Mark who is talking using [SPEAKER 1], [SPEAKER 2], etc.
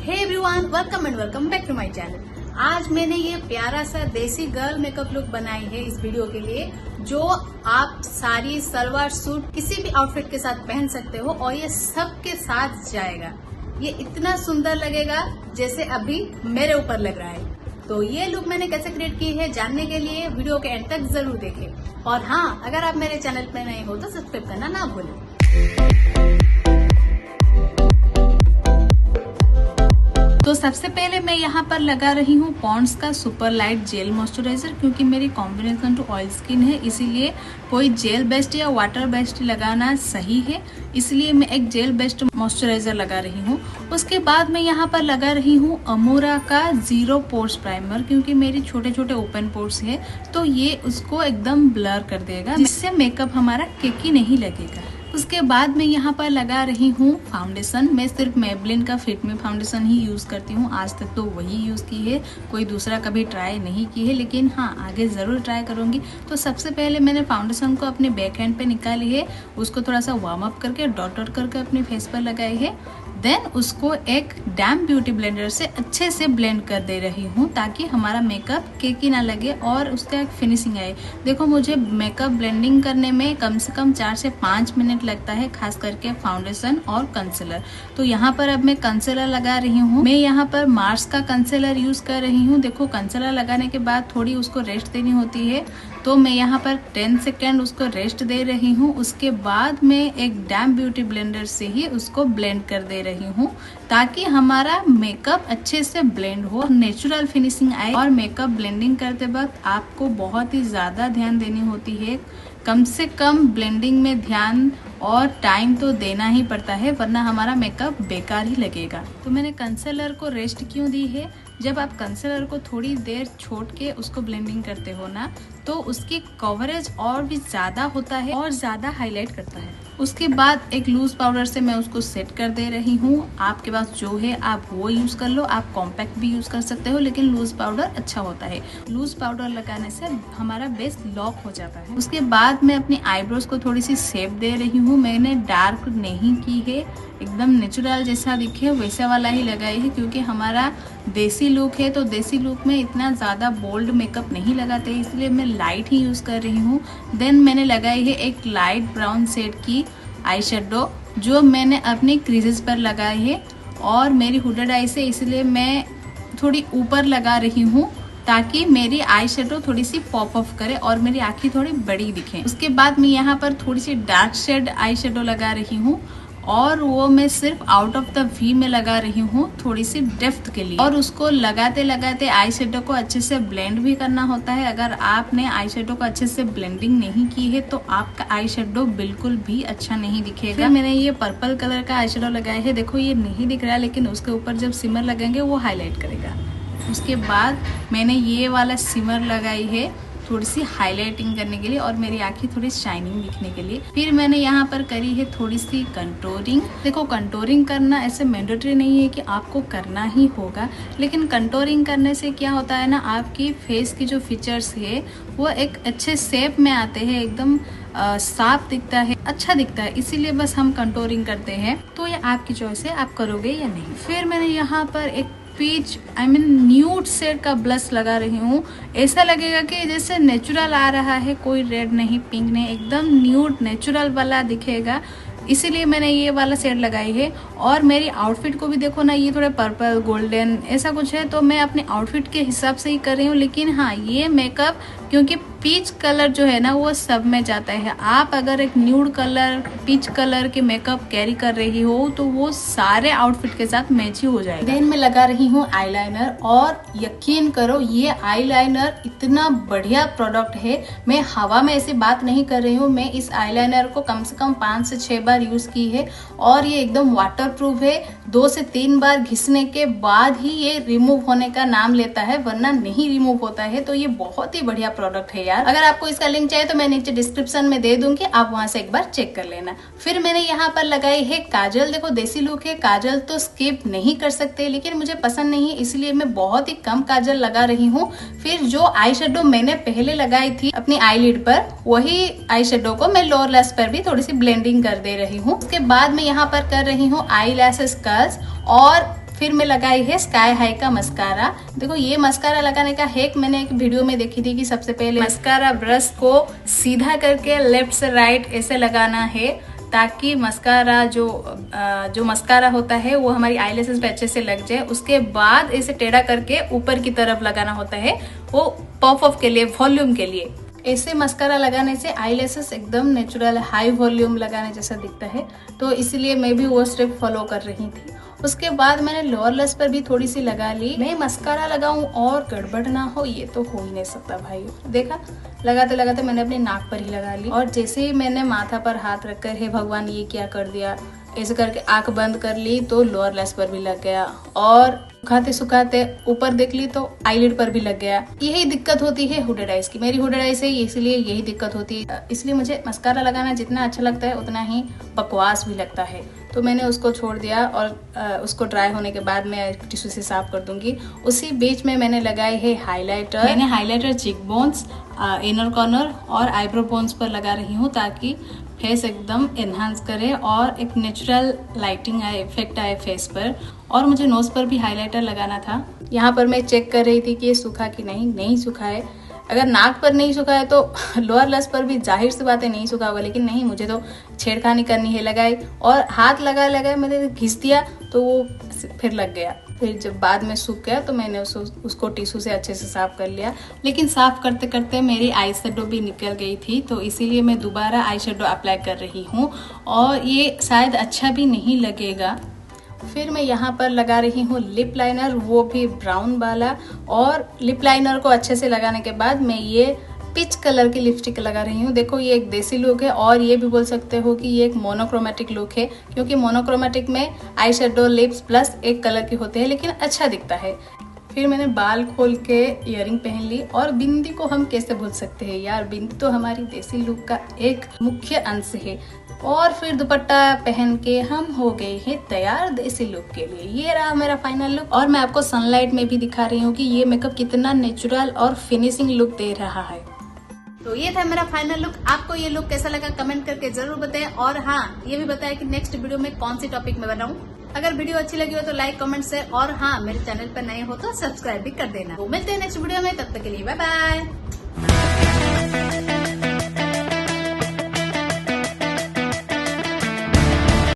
[SPEAKER 1] Hey everyone, welcome back to my channel. आज मैंने ये प्यारा सा देसी गर्ल मेकअप लुक बनाई है इस वीडियो के लिए, जो आप साड़ी, सलवार सूट किसी भी आउटफिट के साथ पहन सकते हो और ये सबके साथ जाएगा। ये इतना सुंदर लगेगा जैसे अभी मेरे ऊपर लग रहा है। तो ये लुक मैंने कैसे क्रिएट की है जानने के लिए वीडियो के एंड तक जरूर देखें। और हाँ, अगर आप मेरे चैनल पर नए हो तो सब्सक्राइब करना ना भूलें। तो सबसे पहले मैं यहाँ पर लगा रही हूँ पॉन्ड्स का सुपर लाइट जेल मॉइस्चराइजर, क्योंकि मेरी कॉम्बिनेशन टू ऑयल स्किन है, इसीलिए कोई जेल बेस्ड या वाटर बेस्ड लगाना सही है, इसलिए मैं एक जेल बेस्ड मॉइस्चराइजर लगा रही हूँ। उसके बाद मैं यहाँ पर लगा रही हूँ अमूरा का जीरो पोर्स प्राइमर, क्योंकि मेरी छोटे छोटे ओपन पोर्स है तो ये उसको एकदम ब्लर कर देगा, जिससे मेकअप हमारा केकी नहीं लगेगा। उसके बाद मैं यहाँ पर लगा रही हूँ फाउंडेशन। मैं सिर्फ मेबलिन का फिट मी फाउंडेशन ही यूज करती हूँ, आज तक तो वही यूज की है, कोई दूसरा कभी ट्राई नहीं की है, लेकिन हाँ आगे जरूर ट्राई करूंगी। तो सबसे पहले मैंने फाउंडेशन को अपने बैक हैंड पे निकाली है, उसको थोड़ा सा वार्म अप करके डॉट डॉट करके अपने फेस पर लगाई है। देन उसको एक डैम ब्यूटी ब्लेंडर से अच्छे से ब्लेंड कर दे रही हूँ, ताकि हमारा मेकअप केकी ना लगे और उसका एक फिनिशिंग आए। देखो, मुझे मेकअप ब्लेंडिंग करने में कम से कम 4 से 5 मिनट लगता है, खास करके फाउंडेशन और कंसीलर। तो यहाँ पर अब मैं कंसीलर लगा रही हूँ। मैं यहाँ पर मार्स का कंसीलर यूज कर रही हूँ। देखो, कंसीलर लगाने के बाद थोड़ी उसको रेस्ट देनी होती है, तो मैं यहाँ पर 10 सेकेंड उसको रेस्ट दे रही हूँ। उसके बाद मैं एक डैम ब्यूटी ब्लेंडर से ही उसको ब्लेंड कर दे रही हूँ, ताकि हमारा मेकअप अच्छे से ब्लेंड हो, नेचुरल फिनिशिंग आए। और मेकअप ब्लेंडिंग करते वक्त आपको बहुत ही ज्यादा ध्यान देनी होती है, कम से कम ब्लेंडिंग में ध्यान और टाइम तो देना ही पड़ता है, वरना हमारा मेकअप बेकार ही लगेगा। तो मैंने कंसीलर को रेस्ट क्यों दी है? जब आप कंसीलर को थोड़ी देर छोड़ के उसको ब्लेंडिंग करते हो ना, तो उसकी कवरेज और भी ज्यादा होता है और ज्यादा हाईलाइट करता है। उसके बाद एक लूज पाउडर से मैं उसको सेट कर दे रही हूँ। आपके पास जो है आप वो यूज कर लो, आप कॉम्पैक्ट भी यूज कर सकते हो, लेकिन लूज पाउडर अच्छा होता है। लूज पाउडर लगाने से हमारा बेस लॉक हो जाता है। उसके बाद मैं अपनी आईब्रोज को थोड़ी सी शेप दे रही हूँ। मैंने डार्क नहीं की है, एकदम नेचुरल जैसा दिखे वैसा वाला ही लगाई है, क्योंकि हमारा देसी लुक है, तो देसी लुक में इतना ज़्यादा बोल्ड मेकअप नहीं लगाते, इसलिए मैं लाइट ही यूज़ कर रही हूँ। देन मैंने लगाई है एक लाइट ब्राउन शेड की आई शेडो, जो मैंने अपनी क्रीजेस पर लगाई है, और मेरी हुडेड आई से इसलिए मैं थोड़ी ऊपर लगा रही हूँ, ताकि मेरी आई शेडो थोड़ी सी पॉप ऑफ करे और मेरी आँखें थोड़ी बड़ी दिखें। उसके बाद मैं यहाँ पर थोड़ी सी डार्क शेड आई शेडो लगा रही हूँ, और वो मैं सिर्फ आउट ऑफ द वी में लगा रही हूँ, थोड़ी सी डेप्थ के लिए। और उसको लगाते लगाते आई शेडो को अच्छे से ब्लेंड भी करना होता है। अगर आपने आई शेडो को अच्छे से ब्लेंडिंग नहीं की है तो आपका आई शेडो बिल्कुल भी अच्छा नहीं दिखेगा। फिर मैंने ये पर्पल कलर का आई शेडो लगाया है। देखो, ये नहीं दिख रहा है, लेकिन उसके ऊपर जब सिमर लगेंगे वो हाईलाइट करेगा। उसके बाद मैंने ये वाला सिमर लगाई है थोड़ी सी हाईलाइटिंग करने के लिए और मेरी आंखें थोड़ी शाइनिंग दिखने के लिए। फिर मैंने यहाँ पर करी है थोड़ी सी कंटूरिंग। देखो, कंटूरिंग करना ऐसे मैंडेटरी नहीं है कि आपको करना ही होगा, लेकिन कंटूरिंग करने से क्या होता है ना, आपकी फेस की जो फीचर्स है वो एक अच्छे शेप में आते हैं, एकदम साफ दिखता है, अच्छा दिखता है, इसीलिए बस हम कंटूरिंग करते हैं। तो ये आपकी चॉइस है, आप करोगे या नहीं। फिर मैंने यहाँ पर एक पीच न्यूड शेड का ब्लश लगा रही हूँ। ऐसा लगेगा कि जैसे नेचुरल आ रहा है, कोई रेड नहीं, पिंक नहीं, एकदम न्यूड नेचुरल वाला दिखेगा, इसीलिए मैंने ये वाला शेड लगाई है। और मेरी आउटफिट को भी देखो ना, ये थोड़ा पर्पल गोल्डन ऐसा कुछ है, तो मैं अपने आउटफिट के हिसाब से ही कर रही हूँ। लेकिन हाँ, ये मेकअप क्योंकि पीच कलर जो है ना वो सब में जाता है। आप अगर एक न्यूड कलर, पीच कलर के मेकअप कैरी कर रही हो तो वो सारे आउटफिट के साथ मैच ही हो जाएगा। देन मैं लगा रही हूँ आईलाइनर, और यकीन करो ये आईलाइनर इतना बढ़िया प्रोडक्ट है। मैं हवा में ऐसी बात नहीं कर रही हूँ, मैं इस आईलाइनर को कम से कम 5 से 6 बार यूज की है, और ये एकदम वाटर प्रूफ है। 2 से 3 बार घिसने के बाद ही ये रिमूव होने का नाम लेता है, वरना नहीं रिमूव होता है। तो ये बहुत ही बढ़िया प्रोडक्ट है यार। अगर आपको इसका लिंक चाहिए तो मैं नीचे डिस्क्रिप्शन में दे दूंगी, आप वहां से एक बार चेक कर लेना। फिर मैंने यहाँ पर लगाई है काजल। देखो, देसी लुक है, काजल तो स्किप नहीं कर सकते, लेकिन मुझे पसंद नहीं है, इसलिए मैं बहुत ही कम काजल लगा रही हूँ। फिर जो आई शेडो मैंने पहले लगाई थी अपनी आईलिड पर, वही आई शेडो को मैं लोअर लैश पर भी थोड़ी सी ब्लेंडिंग कर दे रही हूँ। उसके बाद मैं यहाँ पर कर रही हूँ आई लैशेस कर्ल्स, और फिर मैं लगाई है स्काई हाई का मस्कारा। देखो ये मस्कारा लगाने का हैक मैंने एक वीडियो में देखी थी कि सबसे पहले मस्कारा ब्रश को सीधा करके लेफ्ट से राइट ऐसे लगाना है ताकि मस्कारा जो मस्कारा होता है वो हमारी आईलैशेस पे अच्छे से लग जाए। उसके बाद इसे टेढ़ा करके ऊपर की तरफ लगाना होता है, वो पफ ऑफ के लिए, वॉल्यूम के लिए। ऐसे मस्कारा लगाने से आईलैशेस एकदम नेचुरल हाई वॉल्यूम लगाने जैसा दिखता है, तो इसलिए मैं भी वो स्टेप फॉलो कर रही थी। उसके बाद मैंने लोअर लेस पर भी थोड़ी सी लगा ली। मैं मस्कारा लगाऊं और गड़बड़ ना हो ये तो हो ही नहीं सकता भाई। देखा, लगाते लगाते मैंने अपने नाक पर ही लगा ली, और जैसे ही मैंने माथा पर हाथ रखकर हे भगवान ये क्या कर दिया ऐसे करके आंख बंद कर ली तो लोअर लेस पर भी लग गया, और सुखाते सुखाते ऊपर देख ली तो आईलिड पर भी लग गया। यही दिक्कत होती है हुडेड आइज की, मेरी हुडेड आइज है इसलिए यही दिक्कत होती है। इसलिए मुझे मस्कारा लगाना जितना अच्छा लगता है उतना ही बकवास भी लगता है, तो मैंने उसको छोड़ दिया और उसको ड्राई होने के बाद मैं टिश्यू से साफ कर दूंगी। उसी बीच में मैंने लगाई है हाइलाइटर। मैंने highlighter cheek bones, inner corner और आईब्रो बोन्स पर लगा रही हूँ ताकि फेस एकदम एनहांस करे और एक नेचुरल लाइटिंग आए, इफेक्ट आए फेस पर। और मुझे नोज पर भी हाइलाइटर लगाना था। यहाँ पर मैं चेक कर रही थी कि ये सूखा कि नहीं सूखा है। अगर नाक पर नहीं सूखा है तो लोअर लेस पर भी जाहिर सी बात है नहीं सूखा होगा, लेकिन नहीं, मुझे तो छेड़खानी करनी है। लगाई और हाथ लगाए मैंने घिस दिया तो वो फिर लग गया। फिर जब बाद में सूख गया तो मैंने उसको टिश्यू से अच्छे से साफ कर लिया, लेकिन साफ करते करते मेरी आई शेडो भी निकल गई थी, तो इसीलिए मैं दोबारा आई शेडो अप्लाई कर रही हूँ और ये शायद अच्छा भी नहीं लगेगा। फिर मैं यहाँ पर लगा रही हूँ लिप लाइनर, वो भी ब्राउन वाला। और लिप लाइनर को अच्छे से लगाने के बाद मैं ये पिच कलर की लिपस्टिक लगा रही हूँ। देखो ये एक देसी लुक है, और ये भी बोल सकते हो कि ये एक मोनोक्रोमेटिक लुक है, क्योंकि मोनोक्रोमेटिक में आई शेडो, लिप्स प्लस एक कलर के होते हैं, लेकिन अच्छा दिखता है। फिर मैंने बाल खोल के इयरिंग पहन ली, और बिंदी को हम कैसे भूल सकते हैं यार, बिंदी तो हमारी देसी लुक का एक मुख्य अंश है। और फिर दुपट्टा पहन के हम हो गए हैं तैयार देसी लुक के लिए। ये रहा मेरा फाइनल लुक, और मैं आपको सनलाइट में भी दिखा रही हूँ कि ये मेकअप कितना नेचुरल और फिनिशिंग लुक दे रहा है। तो ये था मेरा फाइनल लुक। आपको ये लुक कैसा लगा कमेंट करके जरूर बताएं, और हाँ ये भी बताएं कि नेक्स्ट वीडियो में कौन सी टॉपिक में बनाऊं। अगर वीडियो अच्छी लगी हो तो लाइक, कमेंट, शेयर, और हाँ मेरे चैनल पर नए हो तो सब्सक्राइब भी कर देना। तो मिलते हैं नेक्स्ट वीडियो में, तब तक के लिए बाय बाय।